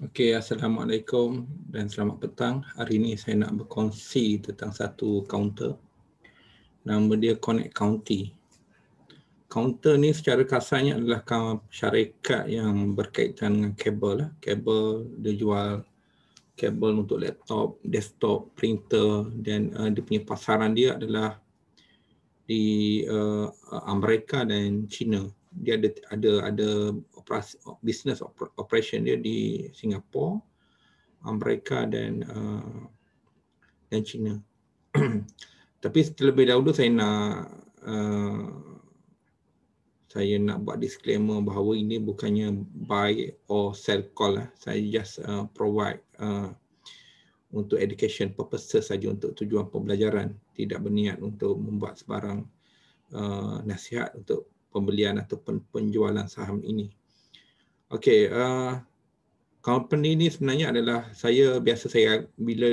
Okey, Assalamualaikum dan selamat petang. Hari ini saya nak berkongsi tentang satu kaunter. Nama dia Connect County. Kaunter ni secara kasarnya adalah syarikat yang berkaitan dengan kabel lah. Kabel, dia jual kabel untuk laptop, desktop, printer dan dia punya pasaran dia adalah di Amerika dan China. Dia ada operasi business operation dia di Singapura, Amerika dan China. Tapi terlebih dahulu saya nak buat disclaimer bahawa ini bukannya buy or sell call lah. Saya just provide untuk education purposes saja, untuk tujuan pembelajaran. Tidak berniat untuk membuat sebarang nasihat untuk pembelian ataupun penjualan saham ini. Okey, company ni sebenarnya adalah bila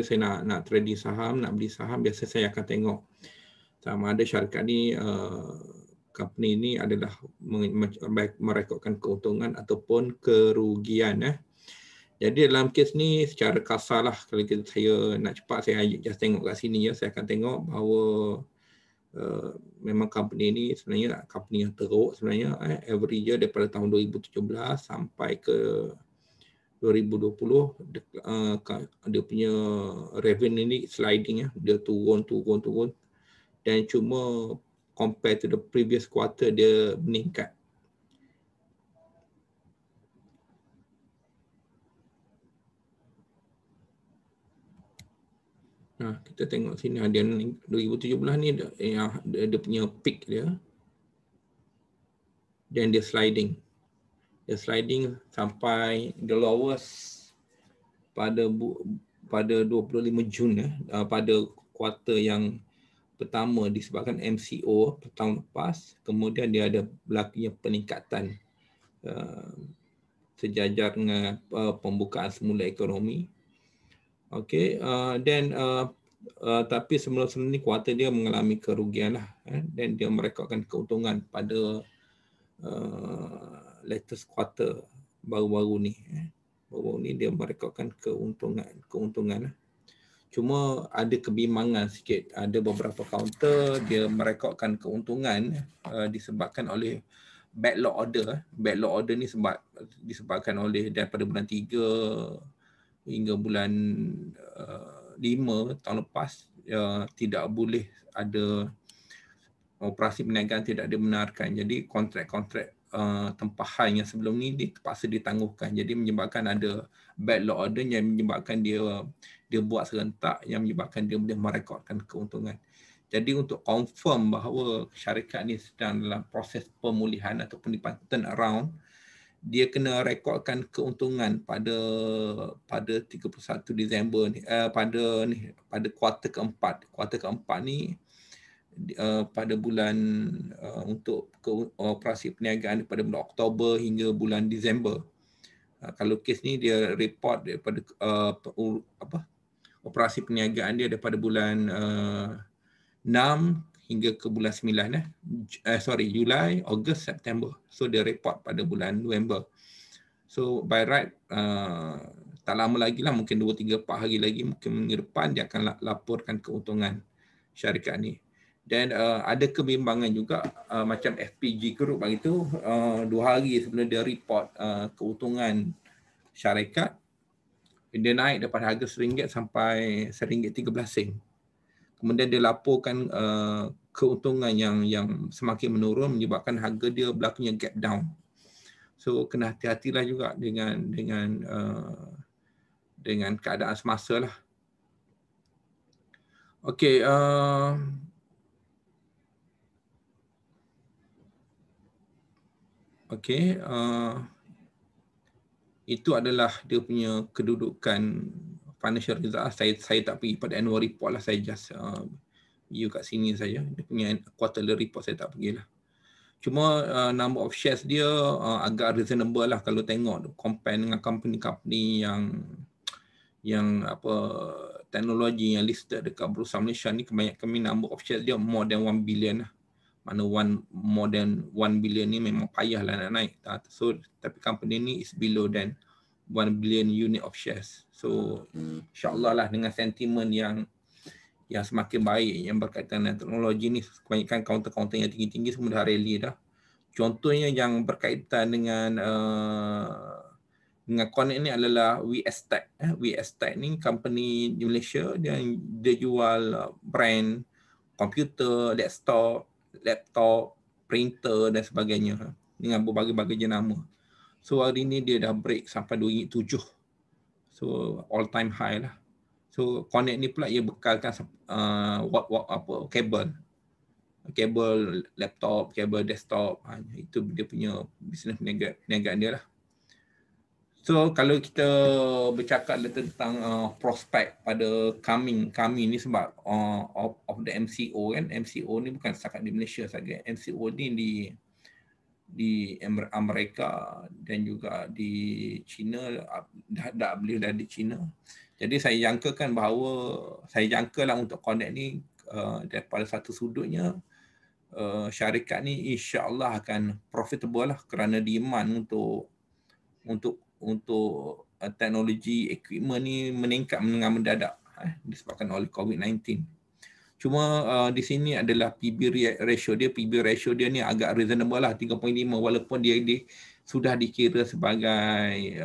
saya nak trading saham, nak beli saham, biasa saya akan tengok sama ada syarikat ni, company ni adalah merekodkan keuntungan ataupun kerugian. Jadi dalam kes ni secara kasar lah, kalau saya nak cepat, saya just tengok kat sini ya, saya akan tengok bahawa memang company ni sebenarnya company yang teruk sebenarnya, every year daripada tahun 2017 sampai ke 2020, dia punya revenue ni sliding ya, dia turun dan cuma compare to the previous quarter dia meningkat. Kita tengok sini, dia 2017 ni dia punya peak dia, dan dia sliding. Dia sliding sampai the lowest pada 25 Jun pada kuarter yang pertama disebabkan MCO tahun lepas. Kemudian dia ada berlakunya peningkatan sejajar dengan pembukaan semula ekonomi. Okey, dan tapi sebelum ni kuarter dia mengalami kerugian lah, dan dia merekodkan keuntungan pada latest quarter baru-baru ni. Baru ni dia merekodkan keuntungan. Cuma ada kebimbangan sikit. Ada beberapa kaunter dia merekodkan keuntungan disebabkan oleh backlog order. Backlog order ni disebabkan oleh daripada bulan 3 hingga bulan 5 tahun lepas, tidak boleh ada operasi perniagaan, tidak dibenarkan. Jadi kontrak-kontrak tempahan yang sebelum ni terpaksa ditangguhkan. Jadi menyebabkan ada backlog order yang menyebabkan dia buat serentak, yang menyebabkan dia boleh merekodkan keuntungan. Jadi untuk confirm bahawa syarikat ni sedang dalam proses pemulihan ataupun turn around, dia kena rekodkan keuntungan pada 31 Disember ni, pada kuarter keempat. Kuarter keempat ni pada bulan untuk operasi perniagaan pada bulan Oktober hingga bulan Disember. Kalau kes ni dia report daripada operasi perniagaan dia daripada bulan 6 hingga ke bulan 9 Julai, Ogos, September. So dia report pada bulan November. So by right tak lama lagi lah, mungkin 2, 3, 4 hari lagi, mungkin minggu depan dia akan laporkan keuntungan syarikat ni. Dan ada kebimbangan juga, macam FPG Group begitu, 2 hari sebelum dia report keuntungan syarikat, dia naik daripada harga RM1 sampai RM1.13. Kemudian dia laporkan keuntungan yang semakin menurun, menyebabkan harga dia berlakunya gap down. So kena hati-hatilah juga dengan keadaan semasa lah. Okey, itu adalah dia punya kedudukan financial result. Saya tak pergi pada annual report lah, saya just view kat sini saja. Dia punya quarterly report saya tak pergilah. Cuma number of shares dia agak reasonable lah kalau tengok compare dengan company-company yang teknologi yang listed dekat Bursa Malaysia ni, kebanyakan number of shares dia more than 1 billion lah. Mana more than 1 billion ni memang payahlah nak naik. So tapi company ni is below than 1 billion unit of shares. So insyaAllah lah dengan sentimen yang semakin baik yang berkaitan dengan teknologi ni, kebanyakan kaunter-kaunter yang tinggi-tinggi semua dah rally dah. Contohnya yang berkaitan dengan Connect ni adalah WSTech. WSTech ni company di Malaysia, dia jual brand komputer, laptop, printer dan sebagainya dengan berbagai-bagai jenama. So hari ni dia dah break sampai RM2.7. So all time high lah. So Connect ni pula ia bekalkan kabel laptop, kabel desktop. Itu dia punya bisnes perniagaan dia lah. So kalau kita bercakap tentang prospek pada coming ni, sebab of the MCO kan, MCO ni bukan setakat di Malaysia saja. MCO ni di Amerika dan juga di China, dah di China. Jadi saya jangkalah untuk Connect ni daripada satu sudutnya syarikat ni insya-Allah akan profitable lah, kerana demand untuk teknologi equipment ni meningkat dengan mendadak disebabkan oleh COVID-19. Cuma di sini adalah PB ratio dia ni agak reasonable lah, 3.5, walaupun dia sudah dikira sebagai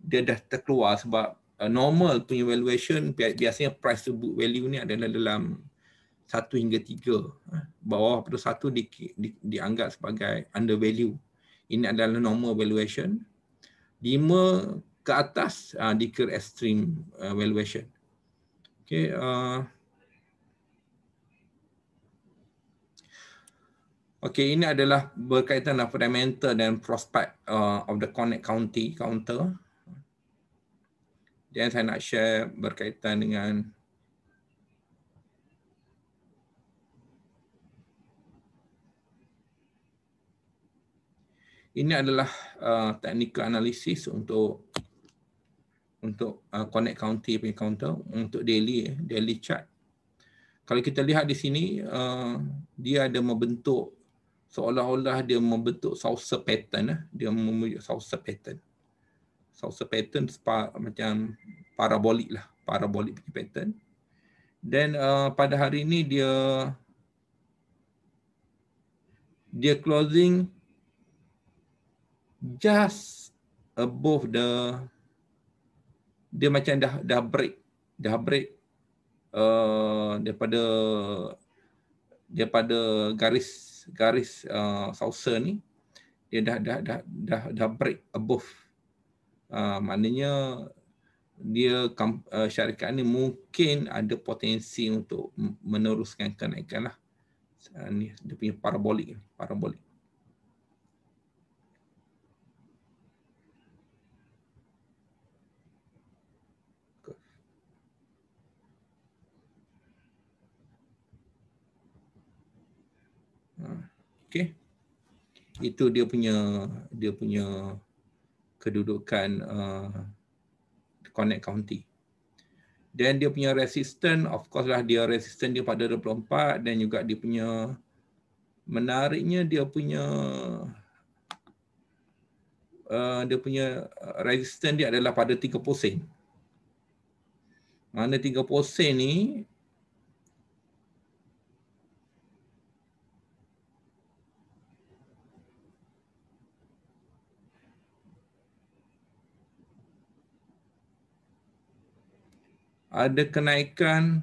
dia dah terkeluar, sebab normal punya valuation biasanya price to book value ni adalah dalam 1 hingga 3. Bawah pada 1 dianggap sebagai undervalue. Ini adalah normal valuation. 5 ke atas dikira extreme valuation. Okay. Okay, ini adalah berkaitan dengan fundamental dan prospect of the Connect counter. Dan saya nak share berkaitan dengan ini adalah technical analysis untuk Connect punya counter untuk daily chart. Kalau kita lihat di sini, dia ada membentuk seolah-olah dia membentuk saucer pattern. Dia membentuk saucer pattern. Saucer pattern macam parabolik punya pattern. Dan pada hari ini dia closing just above dia macam dah break daripada garis saucer ni. Dia dah break above. Maknanya syarikat ni mungkin ada potensi untuk meneruskan kenaikan lah. Ni dia punya parabolik. Okay. Itu dia punya kedudukan Connect County. Dan dia punya resistance, of course lah, dia resistance dia pada 24, dan juga dia punya menariknya dia punya resistance dia adalah pada 30 sen. Mana 30 sen ni ada kenaikan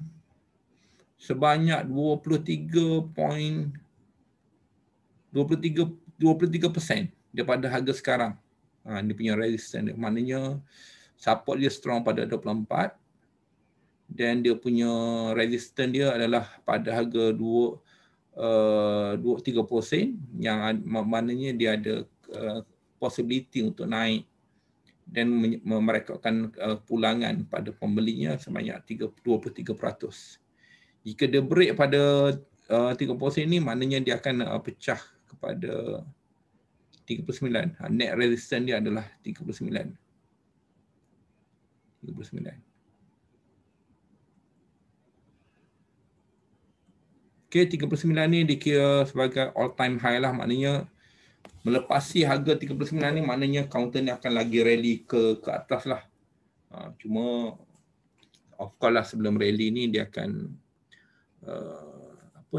sebanyak 23% daripada harga sekarang. Dia punya resistance dia. Maknanya support dia strong pada 24, dan dia punya resistance dia adalah pada harga 30 sen, yang maknanya dia ada possibility untuk naik dan merekodkan pulangan pada pembelinya sebanyak 23%. Jika dia break pada 30% ni, maknanya dia akan pecah kepada 39. Net resistance dia adalah 39. Okay, 39 ni dikira sebagai all time high lah, maknanya Melepasi harga 39 ni maknanya counter ni akan lagi rally ke atas lah. Cuma of course lah sebelum rally ni dia akan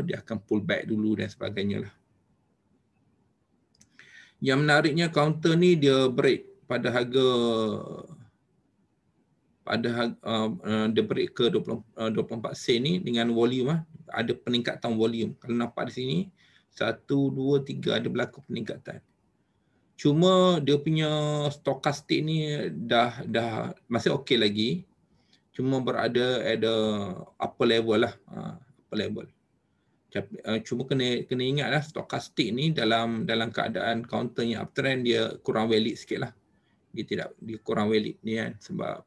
dia akan pull back dulu dan sebagainya lah. Yang menariknya counter ni dia break pada harga dia break ke 24 sen ni dengan volume ada peningkatan volume. Kalau nampak di sini 1, 2, 3 ada berlaku peningkatan. Cuma dia punya stokastik ni dah masih okey lagi. Cuma berada at the upper level lah, upper level. Cuma kena ingatlah stokastik ni dalam keadaan counternya uptrend dia kurang valid sikitlah. Dia kurang valid ni kan, sebab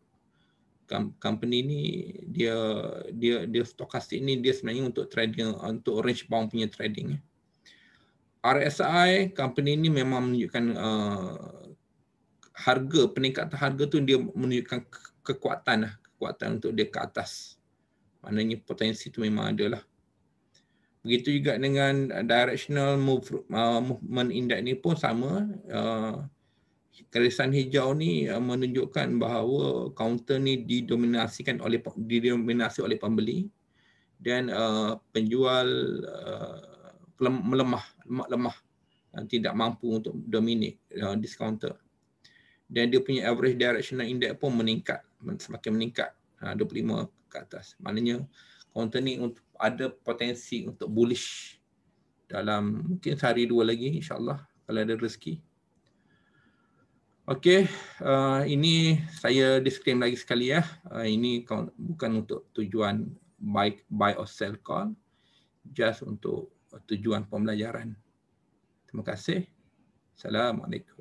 company ni dia stokastik ni dia sebenarnya untuk trading, untuk range bound punya trading. RSI company ni memang menunjukkan peningkatan harga tu dia menunjukkan kekuatan untuk dia ke atas. Maknanya potensi tu memang ada lah. Begitu juga dengan directional movement index ni pun sama. Garisan hijau ni menunjukkan bahawa counter ni didominasi oleh pembeli dan penjual lemah, tidak mampu untuk dominate discounter. Dan dia punya average directional index pun semakin meningkat 25 ke atas. Maknanya counter ni ada potensi untuk bullish dalam mungkin sehari dua lagi, insyaAllah kalau ada rezeki. Okey, ini saya disclaim lagi sekali ya. Ini bukan untuk tujuan buy or sell call, just untuk tujuan pembelajaran. Terima kasih. Assalamualaikum.